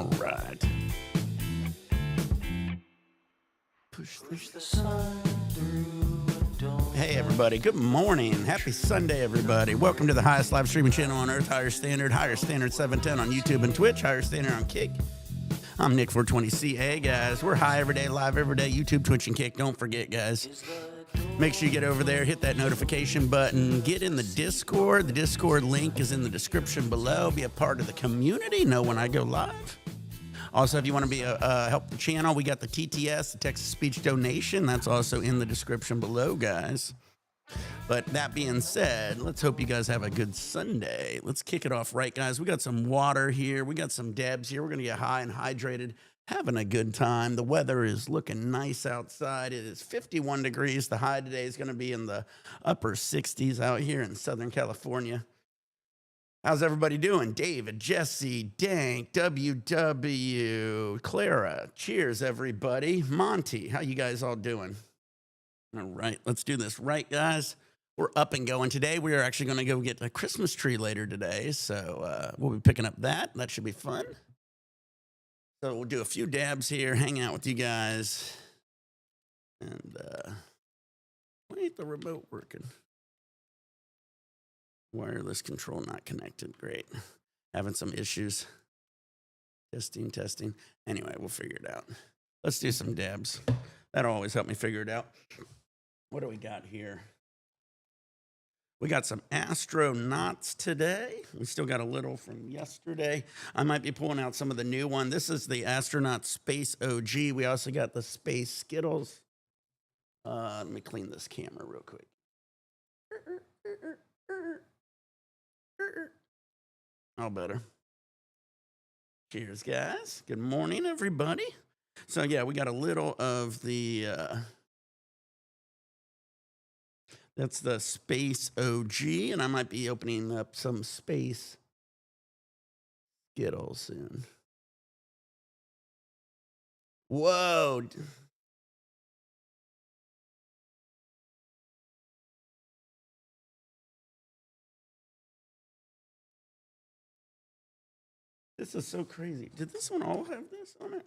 All right. Push the sun through. Hey, everybody. Good morning. Happy Sunday, everybody. Welcome to the highest live streaming channel on earth, Higher Standard 710 on YouTube and Twitch, Higher Standard on Kick. I'm Nick 420CA, guys. We're high every day, live every day, YouTube, Twitch, and Kick. Don't forget, guys. Make sure you get over there, hit that notification button, get in the Discord. The Discord link is in the description below. Be a part of the community. Know when I go live. Also, if you want to be help the channel, we got the TTS, the Texas Speech Donation. That's also in the description below, guys. But that being said, let's hope you guys have a good Sunday. Let's kick it off right, guys. We got some water here. We got some Debs here. We're going to get high and hydrated, having a good time. The weather is looking nice outside. It is 51 degrees. The high today is going to be in the upper 60s out here in Southern California. How's everybody doing? David, Jesse, Dank, WW, Clara. Cheers, everybody. Monty, how you guys all doing? All right, let's do this. Right, guys, we're up and going today. We are actually going to go get a Christmas tree later today, so we'll be picking up that. That should be fun. So we'll do a few dabs here, hang out with you guys. And why ain't the remote working? Wireless control not connected. Great. Having some issues. Testing. Anyway, we'll figure it out. Let's do some dabs. That'll always help me figure it out. What do we got here? We got some astronauts today. We still got a little from yesterday. I might be pulling out some of the new one. This is the astronaut Space OG. We also got the Space Skittles. Let me clean this camera real quick. All better. Cheers, guys. Good morning, everybody. So, yeah, we got a little of the, that's the Space OG, and I might be opening up some Space Skittles soon. Whoa. This is so crazy. Did this one all have this on it?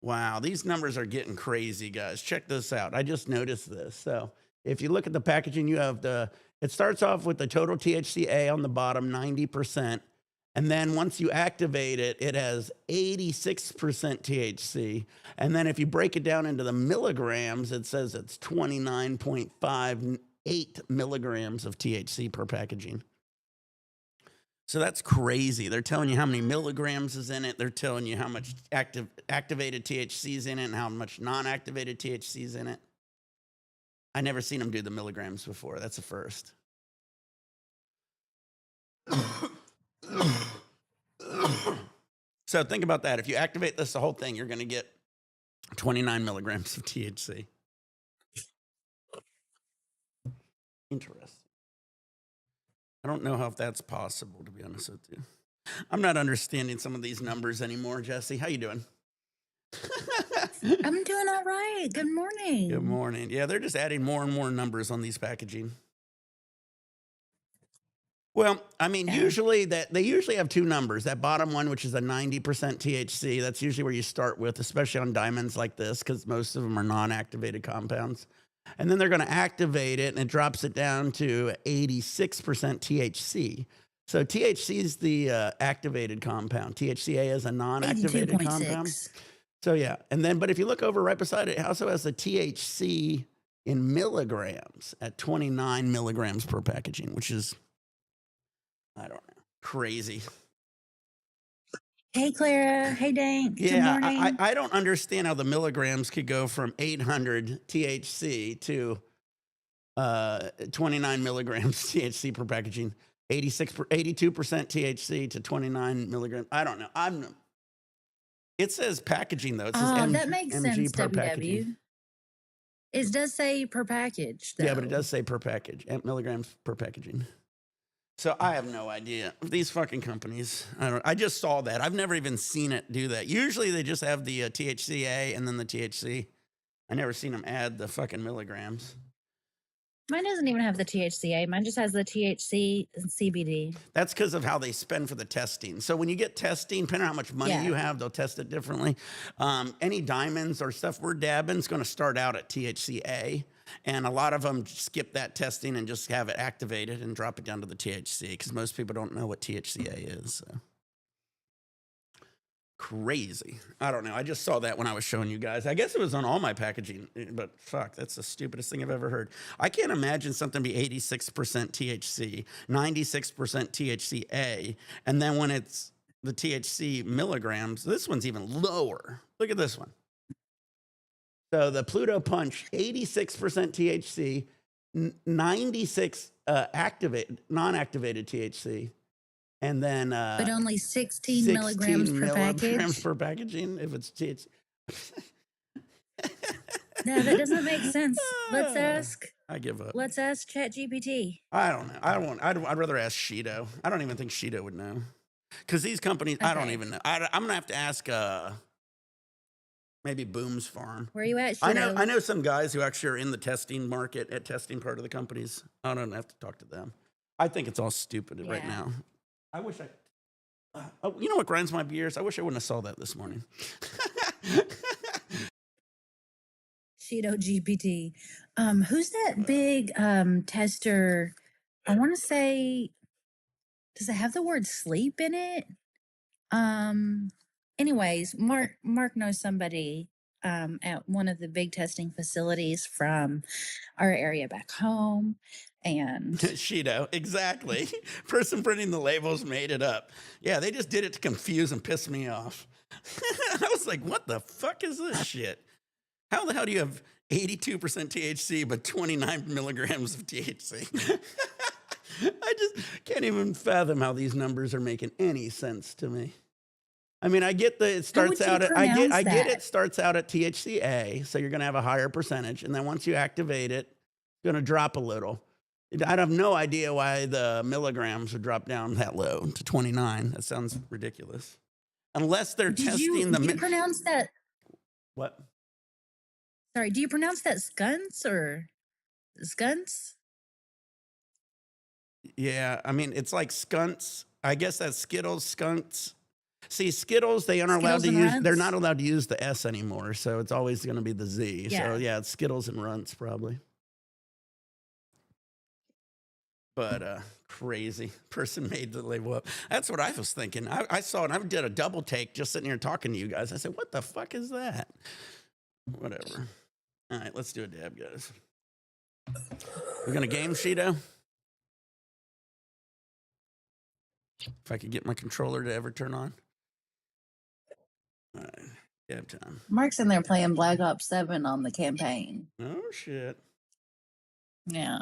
Wow, these numbers are getting crazy, guys. Check this out. I just noticed this. So if you look at the packaging, you have it starts off with the total THCA on the bottom, 90%. And then once you activate it, it has 86% THC. And then if you break it down into the milligrams, it says it's 29.58 milligrams of THC per packaging. So that's crazy. They're telling you how many milligrams is in it. They're telling you how much activated THC is in it and how much non-activated THC is in it. I never seen them do the milligrams before. That's a first. So think about that. If you activate this, the whole thing, you're going to get 29 milligrams of THC. Interesting. I don't know how if that's possible, to be honest with you. I'm not understanding some of these numbers anymore. Jesse, how you doing? I'm doing all right. Good morning. Good morning. Yeah, they're just adding more and more numbers on these packaging. Well, I mean, they usually have two numbers. That bottom one, which is a 90% THC, that's usually where you start with, especially on diamonds like this, because most of them are non-activated compounds. And then they're going to activate it, and it drops it down to 86% THC. So THC is the activated compound. THCA is a non-activated compound. So yeah, and then, but if you look over right beside it, it also has the THC in milligrams at 29 milligrams per packaging, which is, I don't know, crazy. Hey, Clara. Hey, Dank. Yeah, good morning. I don't understand how the milligrams could go from 800 THC to 29 milligrams THC per packaging, 82% THC to 29 milligrams. I don't know. It says packaging, though. It says that makes MG sense, per WW. packaging. It does say per package, though. Yeah, but it does say per package, milligrams per packaging. So I have no idea. These fucking companies, I just saw that. I've never even seen it do that. Usually they just have the THCA and then the THC. I never seen them add the fucking milligrams. Mine doesn't even have the THCA. Mine just has the THC and CBD. That's because of how they spend for the testing. So when you get testing, depending on how much money Yeah. you have, they'll test it differently. Any diamonds or stuff we're dabbing is going to start out at THCA. And a lot of them skip that testing and just have it activated and drop it down to the THC because most people don't know what THCA is. So. Crazy. I don't know. I just saw that when I was showing you guys. I guess it was on all my packaging, but fuck, that's the stupidest thing I've ever heard. I can't imagine something be 86% THC, 96% THCA, and then when it's the THC milligrams, this one's even lower. Look at this one. So the Pluto Punch, 86% THC, 96 non-activated THC. And then, but only 16 milligrams per package. Per packaging. If it's No, that doesn't make sense. Let's ask. I give up. Let's ask ChatGPT. I don't know. I'd rather ask Shido. I don't even think Shido would know, because these companies. Okay. I don't even know. I'm gonna have to ask. Maybe Boom's Farm. Where are you at, Shido? I know some guys who actually are in the testing market at testing part of the companies. I don't have to talk to them. I think it's all stupid right now. I wish you know what grinds my gears? I wish I wouldn't have saw that this morning. Shido GPT. Who's that big tester? I want to say, does it have the word sleep in it? Anyways, Mark knows somebody at one of the big testing facilities from our area back home. And Shido, exactly. Person printing the labels made it up. Yeah, they just did it to confuse and piss me off. I was like, what the fuck is this shit? How the hell do you have 82% THC but 29 milligrams of THC? I just can't even fathom how these numbers are making any sense to me. I mean, I get that it starts out at I get it starts out at THCA, so you're going to have a higher percentage, and then once you activate it, it's going to drop a little. I have no idea why the milligrams would drop down that low to 29. That sounds ridiculous. Unless they're testing the... Do you pronounce that? What? Sorry, do you pronounce that skunts or skunts? Yeah, I mean, it's like skunts. I guess that's Skittles, skunks. See, Skittles, they aren't allowed to use... They're not allowed to use the S anymore, so it's always going to be the Z. Yeah. So, yeah, it's Skittles and Runts, probably. But crazy person made the label up. That's what I was thinking. I saw it. And I did a double take just sitting here talking to you guys. I said, what the fuck is that? Whatever. All right, let's do a dab, guys. We're going to game, Shido? If I could get my controller to ever turn on. All right, dab time. Mark's in there playing Black Ops 7 on the campaign. Oh, shit. Yeah.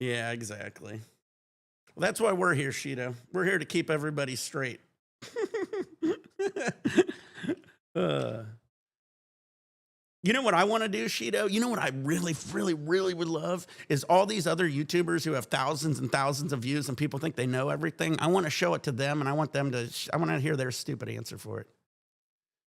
Yeah, exactly. Well, that's why we're here, Shido. We're here to keep everybody straight. You know what I want to do, Shido? You know what I really, really, really would love is all these other YouTubers who have thousands and thousands of views and people think they know everything. I want to show it to them, and I want to hear their stupid answer for it.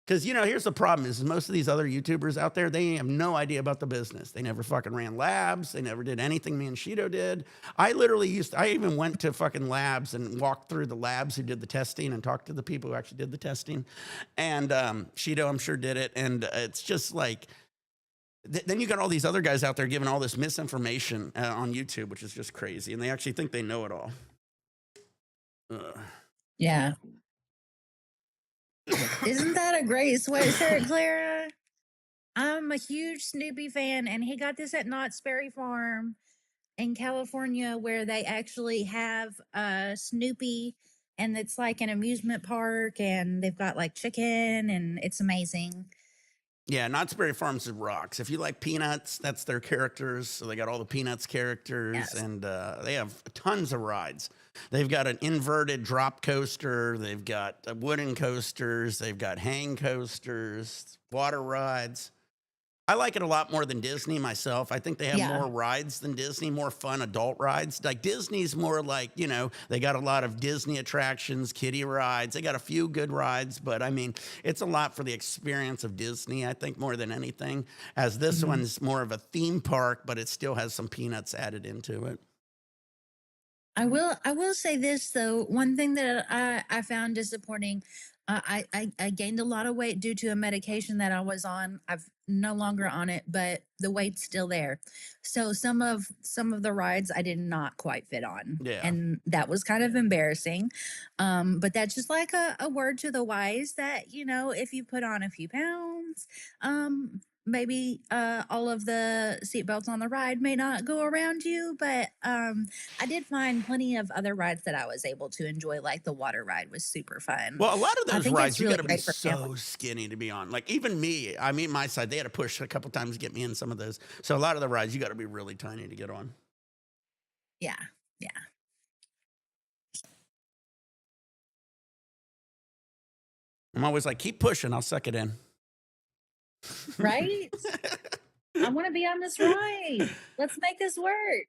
Because, you know, here's the problem is most of these other YouTubers out there, they have no idea about the business. They never fucking ran labs. They never did anything me and Shido did. I even went to fucking labs and walked through the labs who did the testing and talked to the people who actually did the testing. And Shido, I'm sure, did it. And it's just like, then you got all these other guys out there giving all this misinformation on YouTube, which is just crazy. And they actually think they know it all. Yeah. Isn't that a great sweatshirt, Clara? I'm a huge Snoopy fan, and he got this at Knott's Berry Farm in California, where they actually have Snoopy, and it's like an amusement park, and they've got like chicken, and it's amazing. Yeah, Knott's Berry Farms rocks. If you like Peanuts, that's their characters. So they got all the Peanuts characters, yes. And they have tons of rides. They've got an inverted drop coaster. They've got wooden coasters. They've got hang coasters, water rides. I like it a lot more than Disney myself. I think they have Yeah. more rides than Disney, more fun adult rides. Like Disney's more like, they got a lot of Disney attractions, kiddie rides. They got a few good rides, but I mean, it's a lot for the experience of Disney, I think, more than anything. As this Mhm. one's more of a theme park, but it still has some peanuts added into it. I will say this though. One thing that I found disappointing, I gained a lot of weight due to a medication that I was on. I've no longer on it, but the weight's still there. So some of the rides I did not quite fit on. Yeah. And that was kind of embarrassing. But that's just like a word to the wise that, if you put on a few pounds, maybe all of the seatbelts on the ride may not go around you, but I did find plenty of other rides that I was able to enjoy, like the water ride was super fun. Well, a lot of I those think rides, it's you really got to be great for family. so skinny to be on. Like even me, I mean, my side, they had to push a couple times to get me in some of those. So a lot of the rides, you got to be really tiny to get on. Yeah. Yeah. I'm always like, keep pushing, I'll suck it in. Right? I want to be on this ride. Let's make this work.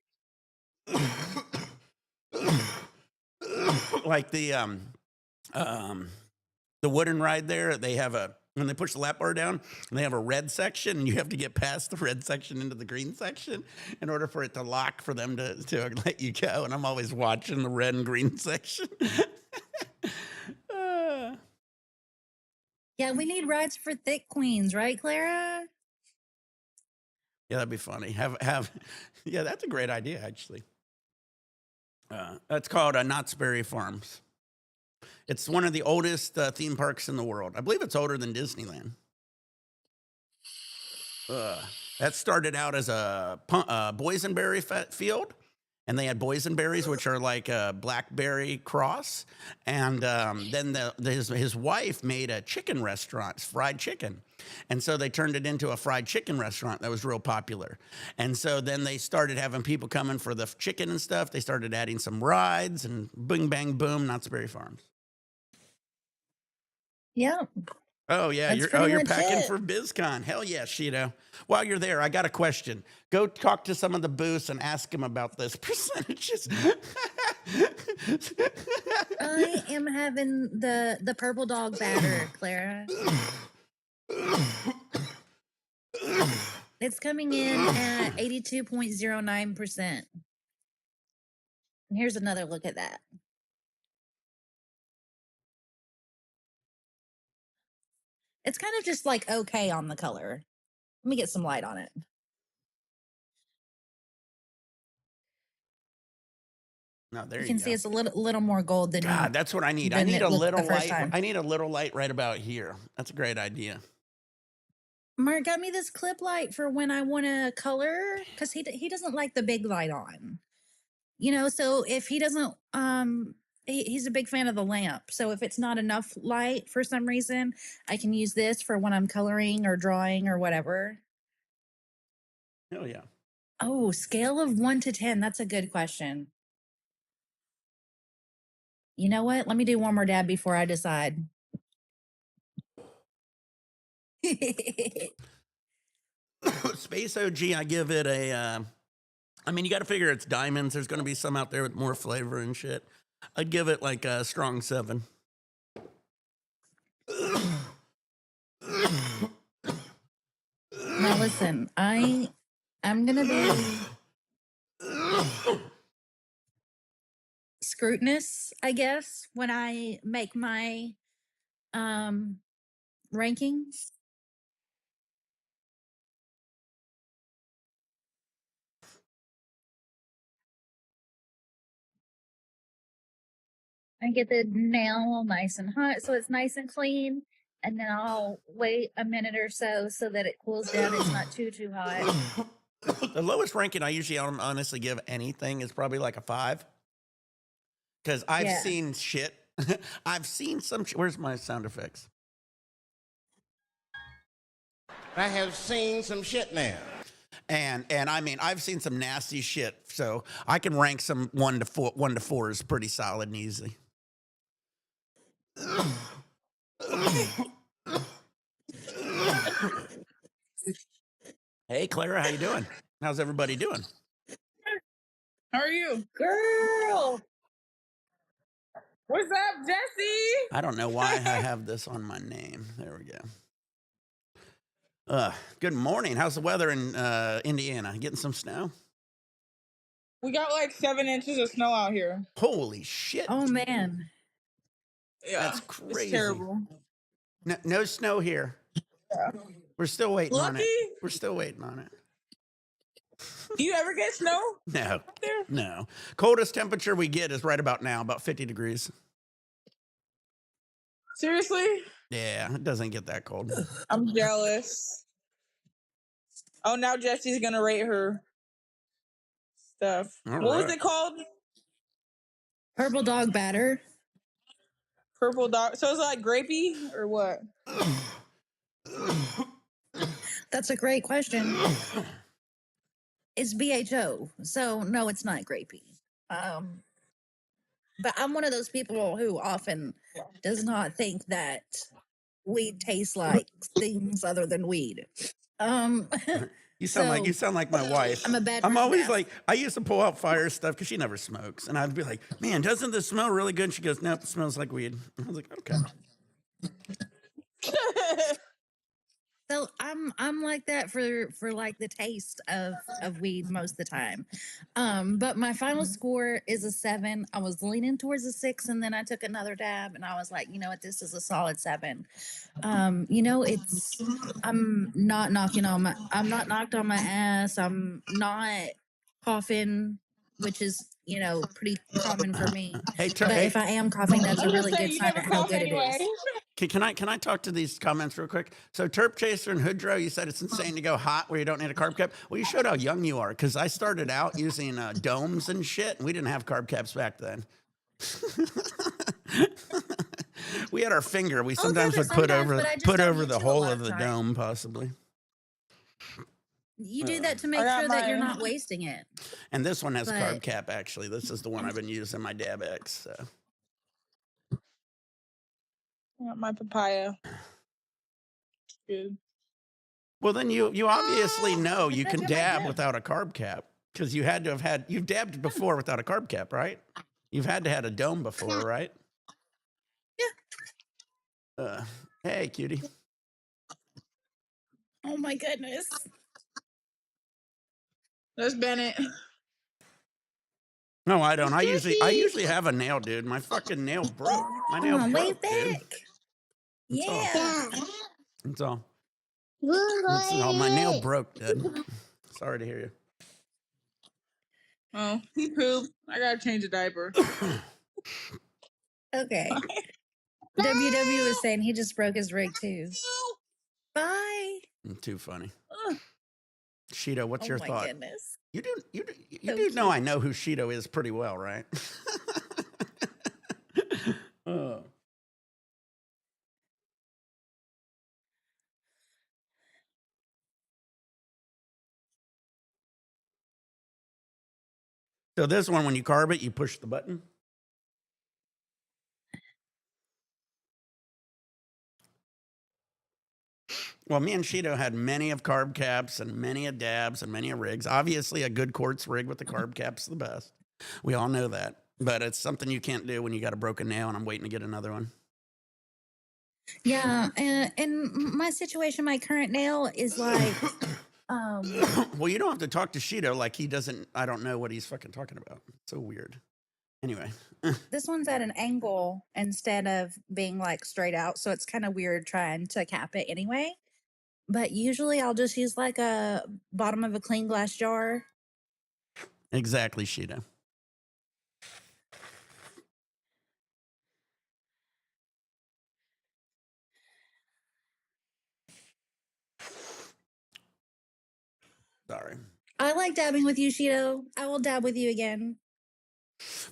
Like um the wooden ride there, they have a when they push the lap bar down, they have a red section, and you have to get past the red section into the green section in order for it to lock for them to let you go. And I'm always watching the red and green section. Uh, Yeah, we need rides for thick queens, right, Clara? yeah, that'd be funny. Yeah, that's a great idea, actually. That's called Knott's Berry Farms. It's one of the oldest theme parks in the world. I believe it's older than Disneyland. That started out as a boysenberry field, and they had boysenberries, which are like a blackberry cross. And then his wife made a chicken restaurant, fried chicken, and so they turned it into a fried chicken restaurant that was real popular. And so then they started having people coming for the chicken and stuff. They started adding some rides, and bing bang boom, Knott's Berry Farms. Yeah, Oh yeah, that's you're pretty you're much packing it. for BizCon. Hell yeah, Sheeto. While you're there, I got a question. Go talk to some of the booths and ask them about this percentages. I am having the purple dog batter, Clara. It's coming in at 82.09%. And here's another look at that. It's kind of just like okay on the color. Let me get some light on it. No, there You you can see go. it's a little more gold God, that's what I need. I than need it a looked the little first light. time. I need a little light right about here. That's a great idea. Mark got me this clip light for when I want to color because he doesn't like the big light on. So if he doesn't, he's a big fan of the lamp. So if it's not enough light for some reason, I can use this for when I'm coloring or drawing or whatever. Hell yeah. Oh, scale of 1 to 10. That's a good question. You know what? Let me do one more dab before I decide. Space OG, I give it a. I mean, you got to figure it's diamonds. There's going to be some out there with more flavor and shit. I'd give it like a strong 7. Now listen, I'm gonna be scrutinous, I guess, when I make my um rankings. I get the nail nice and hot so it's nice and clean. And then I'll wait a minute or so that it cools down. It's not too hot. The lowest ranking I usually honestly give anything is probably like a 5. Because I've Yeah. seen shit. I've seen some. Where's my sound effects? I have seen some shit now. And I mean, I've seen some nasty shit. So I can rank some 1 to 4. 1 to 4 is pretty solid and easy. Hey, Clara, how you doing? How's everybody doing? How are you? Girl. What's up, Jesse? I don't know why I have this on my name. There we go. Good morning. How's the weather in Indiana? Getting some snow? We got like 7 inches of snow out here. Holy shit. Oh, man. Yeah, That's crazy. It's terrible. No snow here. Yeah. We're still waiting on it. Lucky? We're still waiting on it. Do you ever get snow No, up there? no. Coldest temperature we get is right about now, about 50 degrees. Seriously? Yeah, it doesn't get that cold. I'm jealous. Oh, now Jesse's gonna rate her stuff. All What was right. it called? Purple dog batter. Purple dog. So is it like grapey or what? That's a great question. It's BHO, so no, it's not grapey. But I'm one of those people who often does not think that weed tastes like things other than weed. You sound like my wife. I'm a bad I'm person to always ask. like, I used to pull out fire stuff because she never smokes, and I'd be like, "Man, doesn't this smell really good?" And she goes, "Nope, it smells like weed." I was like, "Okay." So I'm like that for like the taste of weed most of the time. But my final score is a 7. I was leaning towards a 6, and then I took another dab, and I was like, you know what, this is a solid 7. It's I'm not knocked on my ass. I'm not coughing, which is pretty common for me. Hey, But if I am coughing, that's a I was really gonna say, good you sign never of how cough good it anyway. is. can I talk to these comments real quick? So Terp Chaser and Hoodro, you said it's insane to go hot where you don't need a carb cap. Well, you showed how young you are, because I started out using domes and shit, and we didn't have carb caps back then. We had our finger. We sometimes would put over but I just put don't over use the it a hole lot of the time. dome, possibly. You do that to make I got sure that you're mine. not wasting it. And this one has carb But- cap, actually. This is the one I've been using, my Dab X. So. I got my papaya. Good. Well, then you obviously know you That's can what I dab did. without a carb cap, because you've dabbed before without a carb cap, right? You've had a dome before, right? Yeah. Hey, cutie. Oh my goodness. That's Bennett. No, I don't. I Jesse. usually have a nail, dude. My fucking nail broke. My nail Come on, wave broke, dude. back. That's all. Yeah. That's all. That's all. My nail broke, dude. Sorry to hear you. Oh, he pooped. I gotta change a diaper. Okay. WW was saying he just broke his rig too. Bye. Too funny. Shido, what's Oh your my thought? goodness. You do So do know cute. I know who Shido is pretty well, right? Oh. So this one, when you carb it, you push the button. Well, me and Shido had many of carb caps and many of dabs and many of rigs. Obviously, a good quartz rig with the carb cap's the best. We all know that. But it's something you can't do when you got a broken nail, and I'm waiting to get another one. Yeah, and my situation, my current nail is like, Well, you don't have to talk to Shido like he doesn't. I don't know what he's fucking talking about. So weird. Anyway. this one's at an angle instead of being like straight out, so it's kind of weird trying to cap it anyway. But usually I'll just use like a bottom of a clean glass jar. Exactly, Shido. Sorry. I like dabbing with you, Shido. I will dab with you again.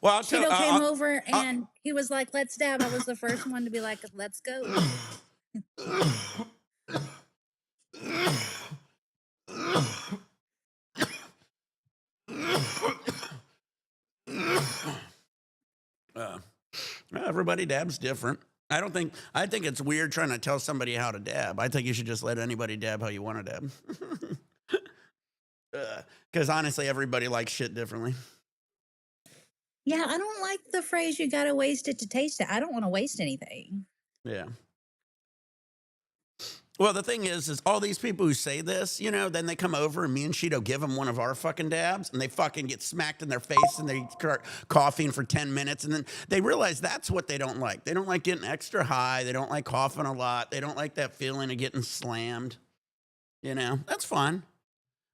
Well, Shido came over and he was like, "Let's dab." I was the first one to be like, "Let's go." Everybody dabs different. I think it's weird trying to tell somebody how to dab. I think you should just let anybody dab how you want to dab. Because honestly, everybody likes shit differently. Yeah, I don't like the phrase "you gotta waste it to taste it." I don't want to waste anything. Yeah. Well, the thing is all these people who say this, then they come over and me and Cheeto give them one of our fucking dabs and they fucking get smacked in their face and they start coughing for 10 minutes. And then they realize that's what they don't like. They don't like getting extra high. They don't like coughing a lot. They don't like that feeling of getting slammed. That's fine.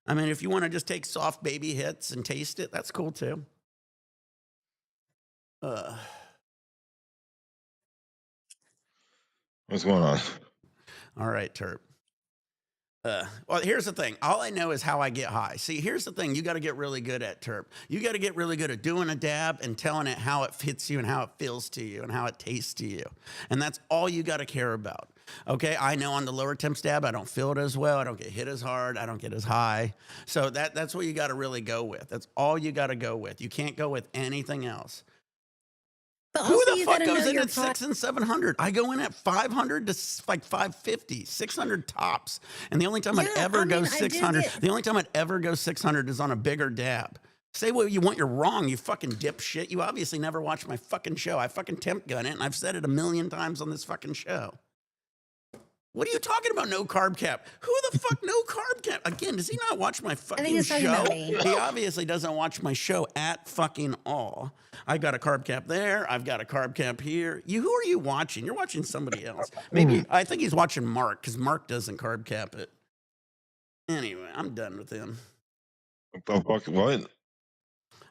I mean, if you want to just take soft baby hits and taste it, that's cool too. What's going on? All right, Terp. Well, here's the thing. All I know is how I get high. See, here's the thing. You got to get really good at, Terp. You got to get really good at doing a dab and telling it how it fits you and how it feels to you and how it tastes to you. And that's all you got to care about. Okay, I know on the lower temps dab, I don't feel it as well. I don't get hit as hard. I don't get as high. So that's what you got to really go with. That's all you got to go with. You can't go with anything else. But Who also, the you fuck gotta know goes in your at 600 and 700? I go in at 500 to like 550, 600 tops. And the only time I'd ever go 600, the only time I'd ever go 600 is on a bigger dab. Say what you want, you're wrong, you fucking dipshit. You obviously never watched my fucking show. I fucking temp gun it, and I've said it a million times on this fucking show. What are you talking about? No carb cap. Who the fuck no carb cap? Again, does he not watch my fucking show? He obviously doesn't watch my show at fucking all. I've got a carb cap there. I've got a carb cap here. Who are you watching? You're watching somebody else. Maybe I think he's watching Mark because Mark doesn't carb cap it. Anyway, I'm done with him. What?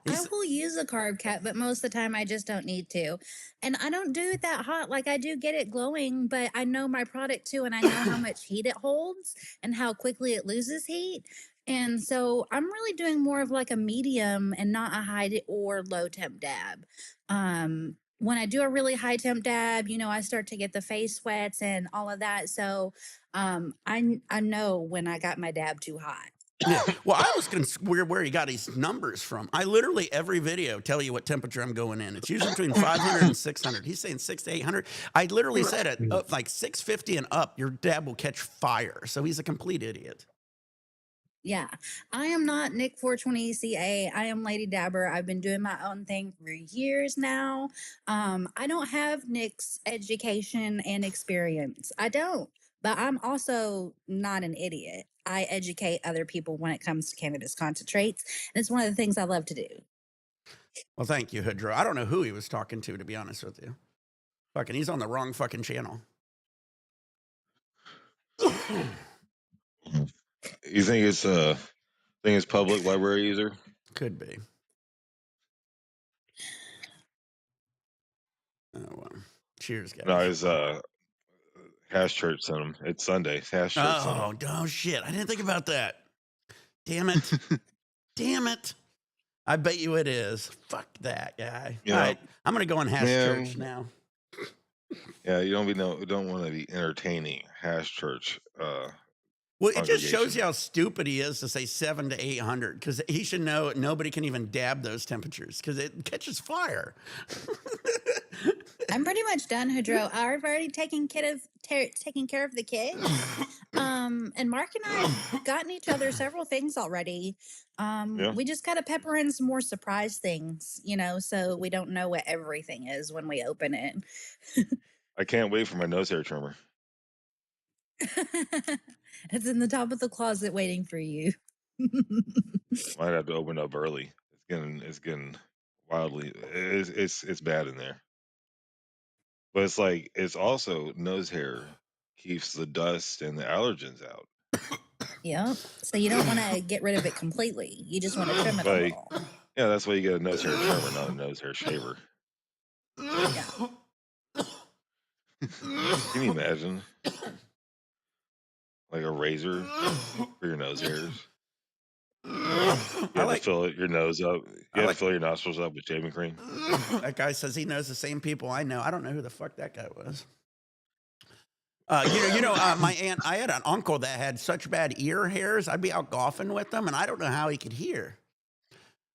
I will use a carb cap, but most of the time I just don't need to. And I don't do it that hot. Like I do get it glowing, but I know my product too, and I know how much heat it holds and how quickly it loses heat. And so I'm really doing more of like a medium and not a high or low temp dab. When I do a really high temp dab, I start to get the face sweats and all of that. So I know when I got my dab too hot. Yeah. Well, I was where he got his numbers from. I literally every video tell you what temperature I'm going in. It's usually between 500 and 600. He's saying 600 to 800. I literally said at like 650 and up, your dab will catch fire. So he's a complete idiot. Yeah, I am not Nick 420CA. I am Lady Dabber. I've been doing my own thing for years now. I don't have Nick's education and experience. I don't, but I'm also not an idiot. I educate other people when it comes to cannabis concentrates. And it's one of the things I love to do. Well, thank you, Hydro. I don't know who he was talking to be honest with you. Fucking, he's on the wrong fucking channel. You think it's public library user? Could be. Oh well. Cheers, guys. No, it's Hash Church sent him. It's Sunday. Hash Church sent him. Oh shit! I didn't think about that. Damn it! Damn it! I bet you it is. Fuck that guy. Yeah. All right, I'm gonna go on Hash Church now. Yeah, you don't want to be entertaining Hash Church. Well, it just shows you how stupid he is to say 700 to 800 because he should know nobody can even dab those temperatures because it catches fire. I'm pretty much done, Hydro. I've already taken care of the kids. And Mark and I have gotten each other several things already. We just got to pepper in some more surprise things, so we don't know what everything is when we open it. I can't wait for my nose hair trimmer. It's in the top of the closet waiting for you. Might have to open up early. It's getting wildly. It's bad in there. But it's also nose hair keeps the dust and the allergens out. Yeah. So you don't want to get rid of it completely. You just want to trim it a little. Yeah, that's why you get a nose hair trimmer, not a nose hair shaver. Yeah. Can you imagine? Like a razor for your nose hairs. You have to fill your nose up. You have to fill your nostrils up with shaving cream. That guy says he knows the same people I know. I don't know who the fuck that guy was. My aunt, I had an uncle that had such bad ear hairs. I'd be out golfing with them, and I don't know how he could hear.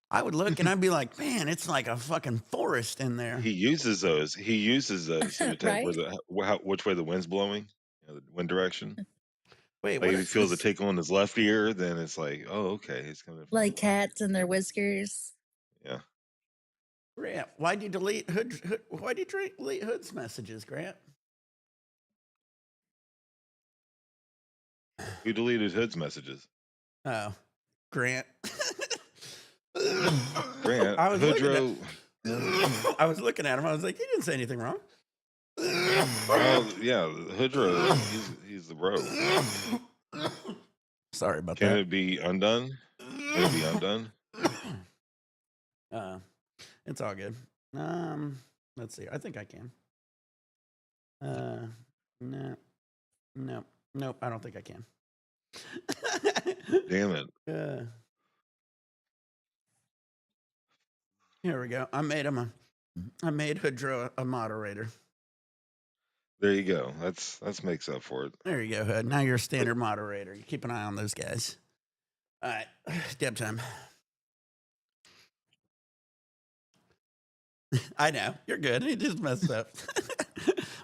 I would look, and I'd be like, man, it's like a fucking forest in there. He uses those to detect Right? which way the wind's blowing, the wind direction. Wait, Like what if he is feels a this? tickle in his left ear, then it's like, oh, okay, it's coming from Like cats and their whiskers. yeah. Grant, why'd you delete why'd you delete Hood's messages, Grant? Who deleted Hood's messages? Oh, Grant. Grant, I was looking at Hoodro. I was looking at him. I was like, he didn't say anything wrong. Oh yeah, Hoodro. He's the bro. Sorry about Can that. it be undone? Can it be undone? It's all good. Let's see. I think I can. No, nope. I don't think I can. Damn it. Here we go. I made Hoodro a moderator. There you go. That's makes up for it. There you go, Hood. Now you're a standard moderator. You keep an eye on those guys. All right, Deb time. I know you're good. He just messed up.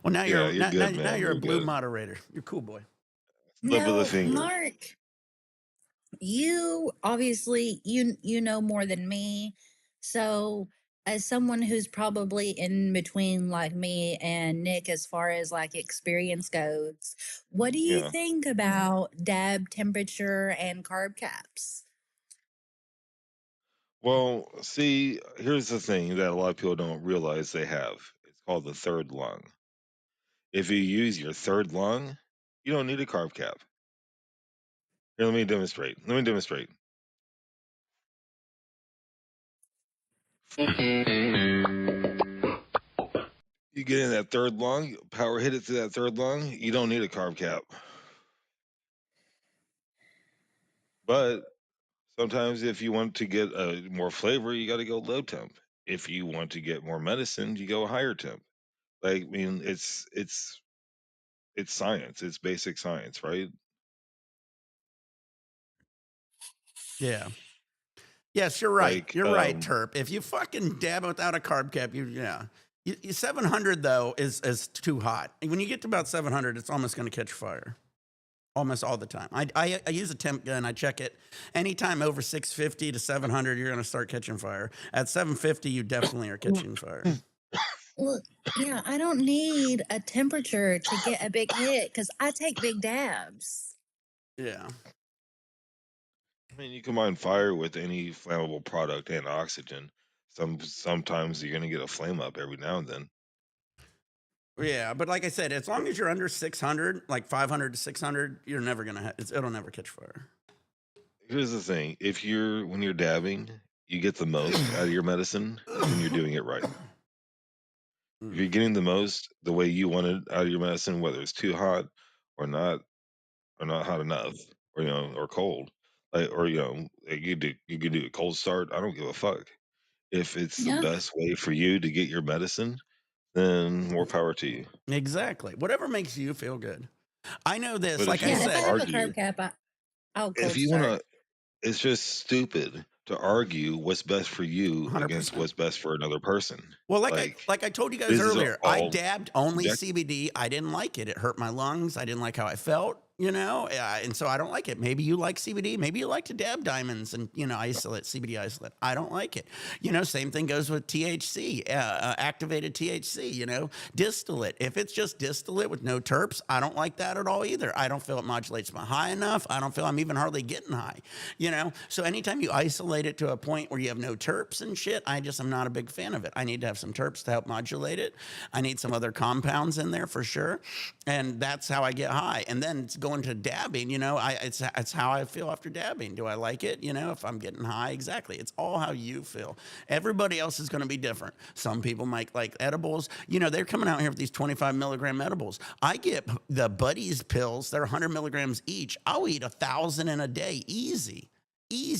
Well, now Yeah, you're you're good, man. now you're a You're blue good. moderator. You're a cool boy. Slip of the No, finger. Mark, you obviously you know more than me. So as someone who's probably in between like me and Nick as far as like experience goes, what do you Yeah. think about dab temperature and carb caps? Well, see, here's the thing that a lot of people don't realize they have. It's called the third lung. If you use your third lung, you don't need a carb cap. Here, let me demonstrate. You get in that third lung, power hit it through that third lung, you don't need a carb cap. But sometimes if you want to get more flavor, you got to go low temp. If you want to get more medicine, you go higher temp. Like, I mean, it's science. It's basic science, right? Yeah. Yes, you're right. Like, You're right, Terp. If you fucking dab without a carb cap, yeah. 700 though is too hot. When you get to about 700, it's almost going to catch fire. Almost all the time. I use a temp gun. I check it. Anytime over 650 to 700, you're going to start catching fire. At 750, you definitely are catching fire. Look, yeah, I don't need a temperature to get a big hit because I take big dabs. Yeah. I mean, you combine fire with any flammable product and oxygen. Sometimes you're gonna get a flame up every now and then. Yeah, but like I said, as long as you're under 600, like 500 to 600, you're never going to it'll never catch fire. Here's the thing: when you're dabbing, you get the most out of your medicine when you're doing it right. If you're getting the most the way you want it out of your medicine, whether it's too hot or not, or not hot enough, or or cold, or you could do a cold start. I don't give a fuck. If it's the Yeah. best way for you to get your medicine, then more power to you. Exactly. Whatever makes you feel good. I know this, But like if you I Yeah, want if to I said, have a argue, carb cap, I'll if cold you want start. to, it's just stupid to argue what's best for you against 100%. what's best for another person. Well, Like like I told you guys this is earlier, I all dabbed only subjective. CBD. I didn't like it. It hurt my lungs. I didn't like how I felt, and so I don't like it. Maybe you like CBD. Maybe you like to dab diamonds and isolate CBD isolate. I don't like it. Same thing goes with THC, activated THC. Distillate. If it's just distillate with no terps, I don't like that at all either. I don't feel it modulates my high enough. I don't feel I'm even hardly getting high. So anytime you isolate it to a point where you have no terps and shit, I just am not a big fan of it. I need to have some terps to help modulate it. I need some other compounds in there for sure, and that's how I get high. And then it's going to dabbing. It's how I feel after dabbing. Do I like it? If I'm getting high, exactly. It's all how you feel. Everybody else is going to be different. Some people might like edibles. They're coming out here with these 25 milligram edibles. I get the Buddies pills. They're 100 milligrams each. I'll eat 1,000 in a day, easy.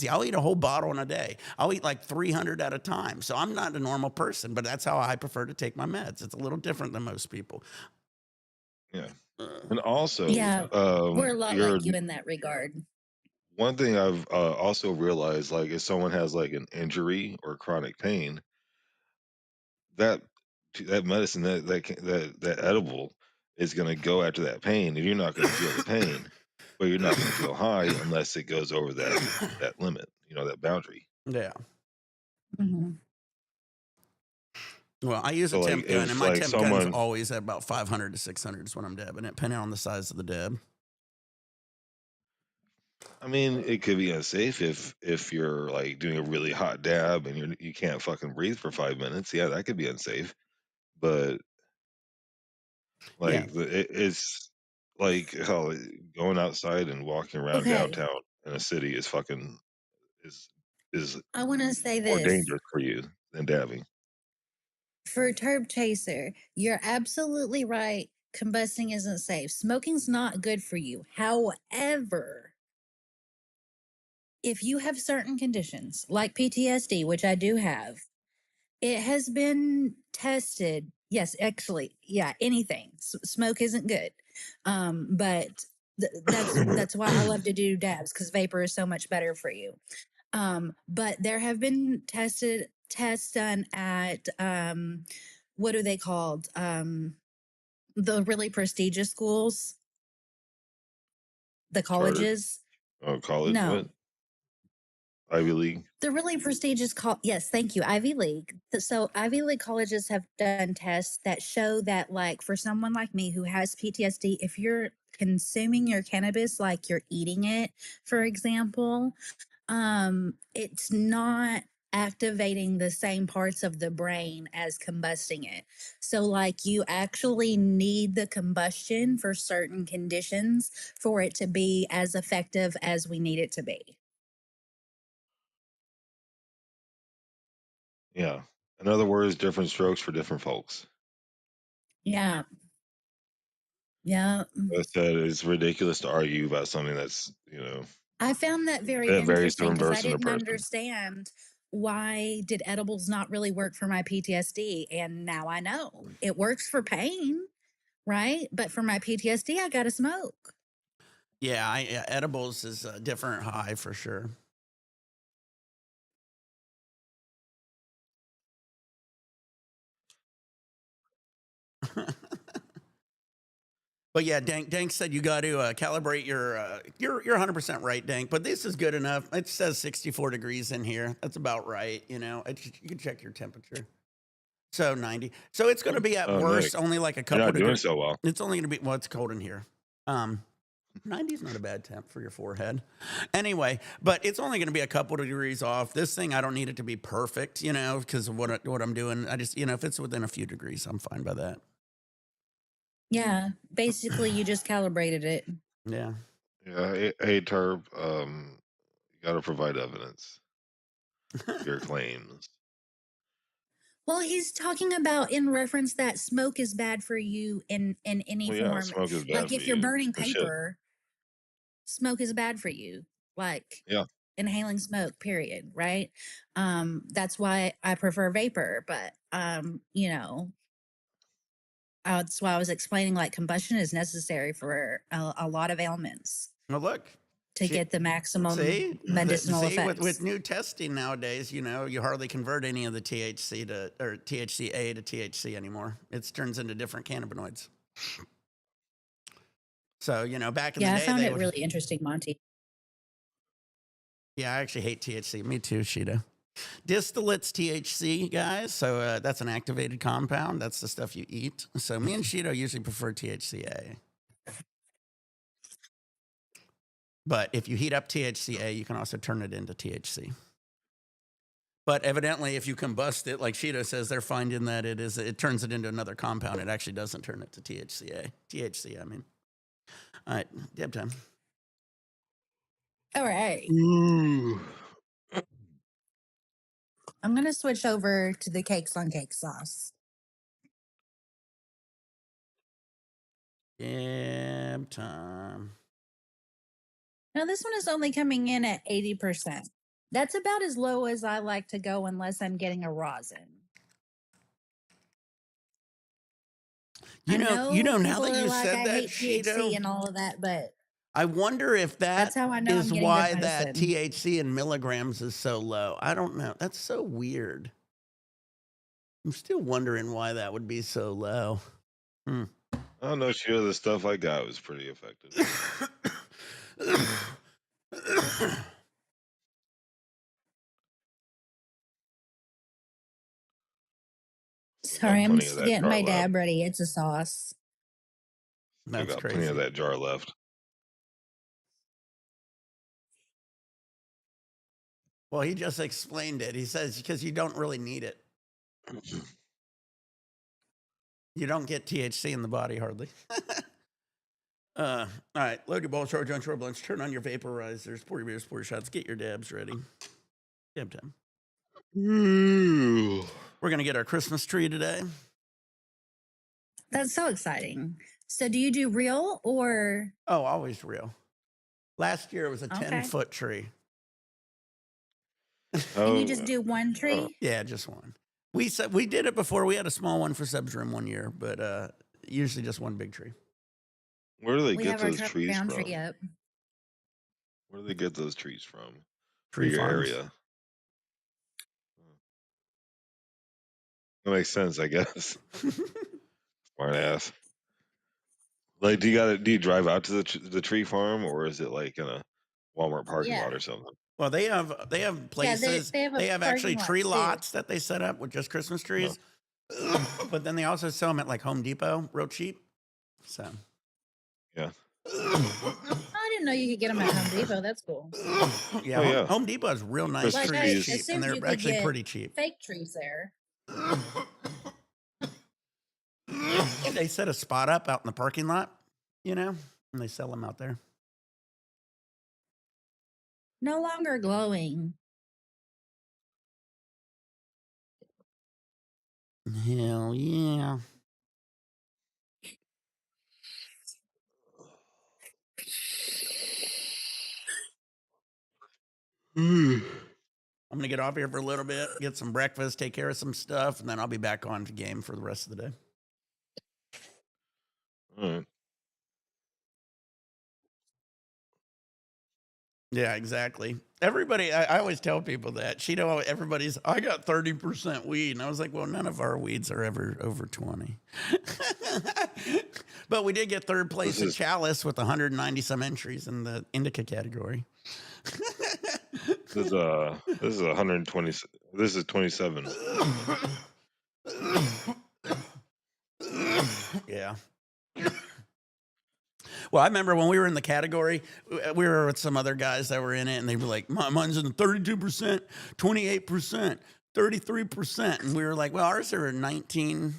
I'll eat a whole bottle in a day. I'll eat like 300 at a time. So I'm not a normal person, but that's how I prefer to take my meds. It's a little different than most people. Yeah, and also, Yeah, we're a lot you're like you in that regard. one thing I've also realized, like if someone has like an injury or chronic pain, that that medicine that edible is going to go after that pain, and you're not going to feel the pain. but you're not going to feel high unless it goes over that limit, that boundary. Yeah. Mhm. Well, I use a So like temp gun, and if my like temp gun's someone, always at about 500 to 600 is what I'm dabbing it, depending on the size of the dab. I mean, it could be unsafe if you're like doing a really hot dab and you can't fucking breathe for 5 minutes. Yeah, that could be unsafe. But Yeah. like it's like hell, going outside and walking around Okay. downtown in a city is fucking is I want to say more this. dangerous for you than dabbing. For Turb Chaser, you're absolutely right. Combusting isn't safe. Smoking's not good for you. However, if you have certain conditions like PTSD, which I do have, it has been tested. Yes, actually, yeah, anything. Smoke isn't good. But that's why I love to do dabs, because vapor is so much better for you. But there have been tests done at what are they called? The really prestigious schools, the Chartered, colleges. college, what? No, Ivy League. the really prestigious yes, thank you, Ivy League. So Ivy League colleges have done tests that show that, like, for someone like me who has PTSD, if you're consuming your cannabis like you're eating it, for example, it's not activating the same parts of the brain as combusting it. So like, you actually need the combustion for certain conditions for it to be as effective as we need it to be. Yeah. In other words, different strokes for different folks. Yeah. Yeah. I said it's ridiculous to argue about something that's, I found that very that varies interesting from because I person to didn't person. understand why did edibles not really work for my PTSD, and now I know it works for pain, right? But for my PTSD, I got to smoke. Yeah, edibles is a different high for sure. But yeah, Dank said you got to calibrate your. You're 100% right, Dank. But this is good enough. It says 64 degrees in here. That's about right. You can check your temperature. So 90. So it's going to be at Oh, Nick, worst only like a you're couple not doing degrees. so well. It's only going to be, well, it's cold in here. 90 is not a bad temp for your forehead. Anyway, but it's only going to be a couple degrees off. This thing, I don't need it to be perfect, because of what I'm doing. I just, if it's within a few degrees, I'm fine by that. Yeah, basically you just calibrated it. Yeah. Yeah. Hey, Turb, you got to provide evidence of your claims. Well, he's talking about in reference that smoke is bad for you in any Well, yeah, form. smoke is bad Like, for if you're you. burning No shit. paper, smoke is bad for you. Like, Yeah. inhaling smoke, period, right? That's why I prefer vapor, but that's why I was explaining, like, combustion is necessary for a lot of ailments Well, look. to get the maximum medicinal See, with effects. new testing nowadays, you hardly convert any of the THCA to THC anymore. It turns into different cannabinoids. So, back in the Yeah, I day, found they it would. really interesting, Monty. Yeah, I actually hate THC. Me too, Sheeta. Distillate's THC, guys. So that's an activated compound. That's the stuff you eat. So me and Sheeta usually prefer THCA. But if you heat up THCA, you can also turn it into THC. But evidently, if you combust it, like Sheeta says, they're finding that it turns it into another compound. It actually doesn't turn it to THC, I mean. All right, dab time. All right. Ooh. I'm going to switch over to the cakes on cake sauce. Dab time. Now, this one is only coming in at 80%. That's about as low as I like to go unless I'm getting a rosin. You know, now people that are you like, said I that, hate THC Sheeta, and all of that, but I wonder if that's that how I know I'm is getting good why that medicine. THC in milligrams is so low. I don't know. That's so weird. I'm still wondering why that would be so low. I don't know, sure, the stuff I got was pretty effective. Still got Sorry, I'm plenty of just that getting jar my left. dab ready. It's a sauce. Still That's got plenty of crazy. that jar left. Well, he just explained it. He says because you don't really need it. You don't get THC in the body hardly. All right, load your ball, charge on short blunts, turn on your vaporizers, pour your beers, pour your shots, get your dabs ready. Dab time. We're gonna get our Christmas tree today. That's so exciting. So, do you do real or Oh, always real. Last year it was a okay? 10-foot tree. And you just do one tree? Yeah, just one. We did it before. We had a small one for Seb's room one year, but usually just one big tree. Where do they We get have our those trees round from? tree up. Where do they get those trees from? For Tree your farms. area? That makes sense, I guess. Smart ass. Like, do you drive out to the tree farm, or is it like in a Walmart parking Yeah. lot or something? Well, they have Yeah, places. they have a They have actually parking lot, tree too. lots that they set up with just Christmas trees. But then they also sell them at like Home Depot, real cheap. So Yeah. I didn't know you could get them at Home Depot. That's cool. yeah, Oh, Home, yeah. Home Depot has real nice Christmas Like, I trees trees. cheap, and assumed you they're could actually get pretty cheap. fake trees there. They set a spot up out in the parking lot, and they sell them out there. No longer glowing. Hell yeah. I'm going to get off here for a little bit, get some breakfast, take care of some stuff, and then I'll be back on to game for the rest of the day. All right. Yeah, exactly. Everybody, I always tell people that. Everybody's, I got 30% weed. And I was like, well, none of our weeds are ever over 20. But we did get third place in Chalice with 190 some entries in the indica category. This is 120. This is 27. Yeah. Well, I remember when we were in the category, we were with some other guys that were in it, and they were like, mine's in the 32%, 28%, 33%. And we were like, well, ours are 19%.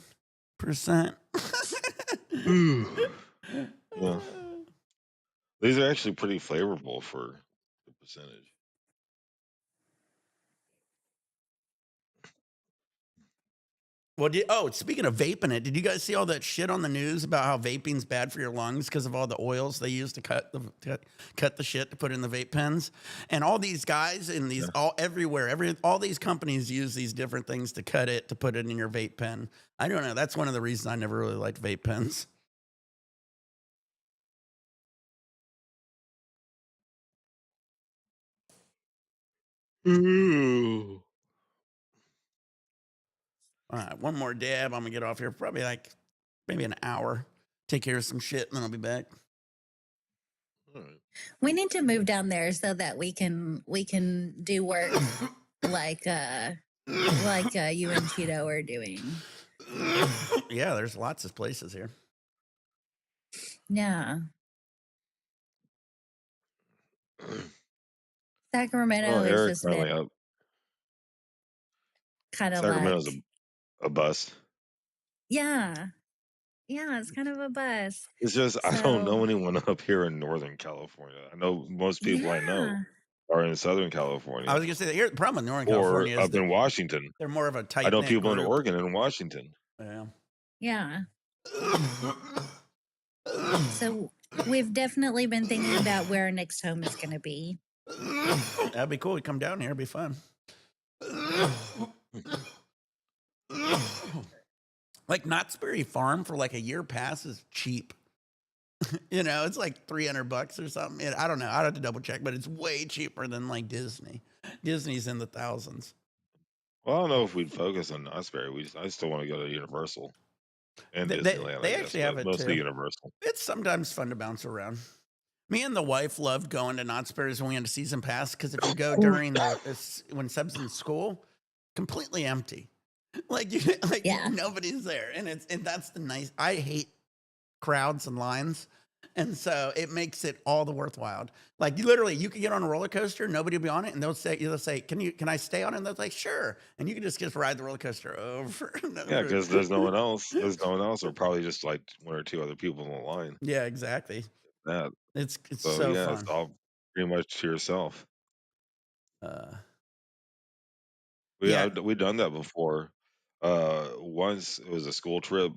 Yeah. These are actually pretty flavorful for the percentage. Well, speaking of vaping it, did you guys see all that shit on the news about how vaping's bad for your lungs because of all the oils they use to cut the shit to put in the vape pens? And all these guys in these all these companies use these different things to cut it to put it in your vape pen. I don't know. That's one of the reasons I never really liked vape pens. All right, one more dab. I'm gonna get off here. Probably like maybe an hour. Take care of some shit, and then I'll be back. All right. We need to move down there so that we can do work like you and Cheeto are doing. Yeah, there's lots of places here. Yeah. Sacramento Oh, is Eric just finally been up. kind of Sacramento's like a bust. yeah. Yeah, it's kind of a bust. It's just I don't know So anyone up here in Northern California. I know most people I know yeah. are in Southern I California was gonna say here the problem with Northern or California is up in Washington. they're more of a I tight know knit people in group. Oregon and Washington. Yeah. Yeah. So we've definitely been thinking about where our next home is going to be. That'd be cool. You come down here, it'd be fun. Like Knott's Berry Farm for like a year pass is cheap. It's like $300 or something. I don't know. I'd have to double check, but it's way cheaper than like Disney. Disney's in the thousands. Well, I don't know if we'd focus on Knott's Berry. I still want to go to Universal and Disneyland. They I guess, actually have but it mostly too. Universal. It's sometimes fun to bounce around. Me and the wife loved going to Knott's Berries when we had a season pass because if you go during when Seb's in school, completely empty. Like Yeah. nobody's there, and that's the nice. I hate crowds and lines, and so it makes it all the worthwhile. Like you could get on a roller coaster, nobody will be on it, and they'll say, can I stay on it? And they'll say, sure, and you can just ride the roller coaster over and over. Yeah, because there's no one else. There's no one else, or probably just like one or two other people in the line. Yeah, exactly. That It's so so yeah, fun. it's all pretty much to yourself. Yeah. We've done that before. Once it was a school trip,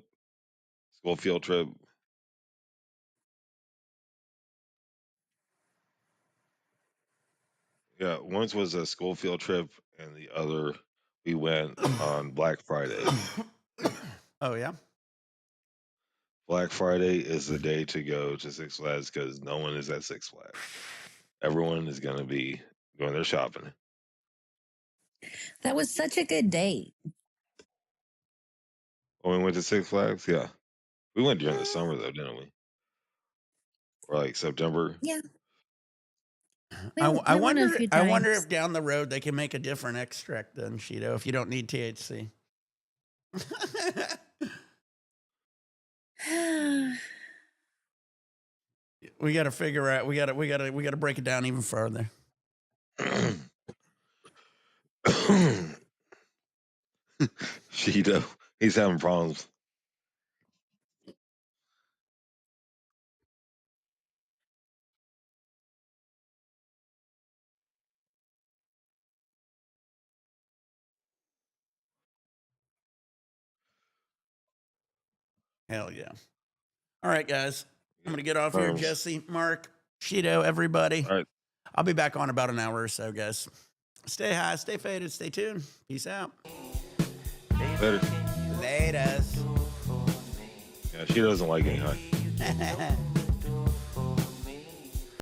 school field trip. Yeah, once was a school field trip, and the other we went on Black Friday. Oh yeah. Black Friday is the day to go to Six Flags because no one is at Six Flags. Everyone is going to be going there shopping. That was such a good date. When we went to Six Flags, yeah, we went during the summer though, didn't we? Or like September. Yeah. I We went a few wonder times. if down the road they can make a different extract than Cheeto if you don't need THC. We got to figure out. We got to break it down even further. Cheeto, he's having problems. Hell yeah! All right, guys, I'm gonna get off here. Terms. Jesse, Mark, Cheeto, everybody. All right. I'll be back on about an hour or so, guys. Stay high, stay faded, stay tuned. Peace out. Later. Laters. Yeah, she doesn't like getting high.